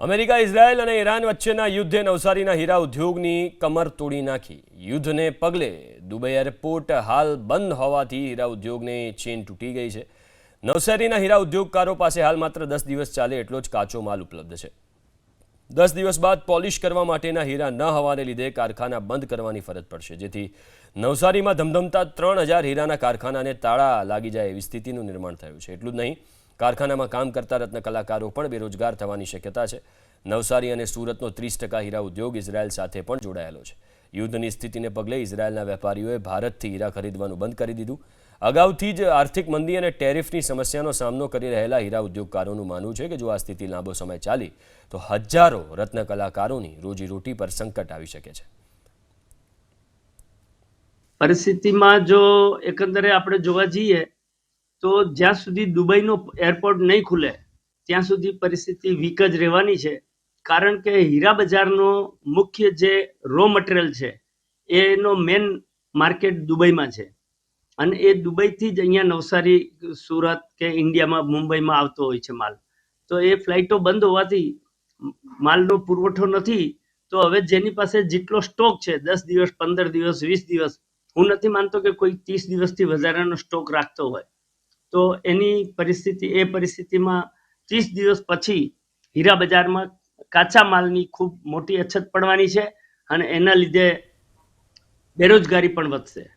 America, Israel અને Iran વચ્ચેના યુદ્ધે નવસારીના હીરા ઉદ્યોગની કમર તોડી નાખી. યુદ્ધને પગલે દુબઈ એરપોર્ટ હાલ બંધ હોવાથી હીરા ઉદ્યોગની ચેન તૂટી ગઈ છે. નવસારીના હીરા ઉદ્યોગકારો પાસે હાલ માત્ર 10 દિવસ ચાલે એટલો જ કાચો માલ ઉપલબ્ધ છે. 10 દિવસ બાદ પોલિશ કરવા માટેના હીરા ન હોવાને લીધે કારખાના બંધ કરવાની ફરજ પડશે, જેથી નવસારીમાં ધમધમતા 3000 હીરાના કારખાનાને તાળા લાગી જાય એવી સ્થિતિનું નિર્માણ થયું છે. એટલું જ નહીં, કારખાનામાં કામ કરતા રત્ન કલાકારો પણ બેરોજગાર થવાની શક્યતા છે. નવસારી અને સુરતનો 30% હીરા ઉદ્યોગ ઇઝરાયલ સાથે પણ જોડાયેલો છે. યુદ્ધની સ્થિતિને પગલે ઇઝરાયલના વેપારીઓએ ભારતથી હીરા ખરીદવાનું બંધ કરી દીધું. અગાઉથી જ આર્થિક મંદી અને ટેરિફની સમસ્યાનો સામનો કરી રહેલા હીરા ઉદ્યોગકારોનું માનવું છે કે જો આ સ્થિતિ લાંબો સમય ચાલી તો હજારો રત્ન કલાકારોની રોજીરોટી પર સંકટ આવી શકે છે. પરિસ્થિતિમાં જો એકંદરે આપણે જોવા જઈએ તો જ્યાં સુધી દુબઈનો એરપોર્ટ નહીં ખુલે ત્યાં સુધી પરિસ્થિતિ વીક જ રહેવાની છે. કારણ કે હીરા બજારનો મુખ્ય જે રો મટીરિયલ છે એનો મેન માર્કેટ દુબઈમાં છે અને એ દુબઈથી જ અહીંયા નવસારી, સુરત કે ઇન્ડિયામાં, મુંબઈમાં આવતો હોય છે માલ. તો એ ફ્લાઇટો બંધ હોવાથી માલનો પુરવઠો નથી. તો હવે જેની પાસે જેટલો સ્ટોક છે 10 દિવસ, 15 દિવસ, 20 દિવસ, હું નથી માનતો કે કોઈ 30 દિવસથી વધારાનો સ્ટોક રાખતો હોય. તો એની પરિસ્થિતિમાં 30 દિવસ પછી હીરા બજારમાં કાચા માલની ખૂબ મોટી અછત પડવાની છે અને એના લીધે બેરોજગારી પણ વધશે.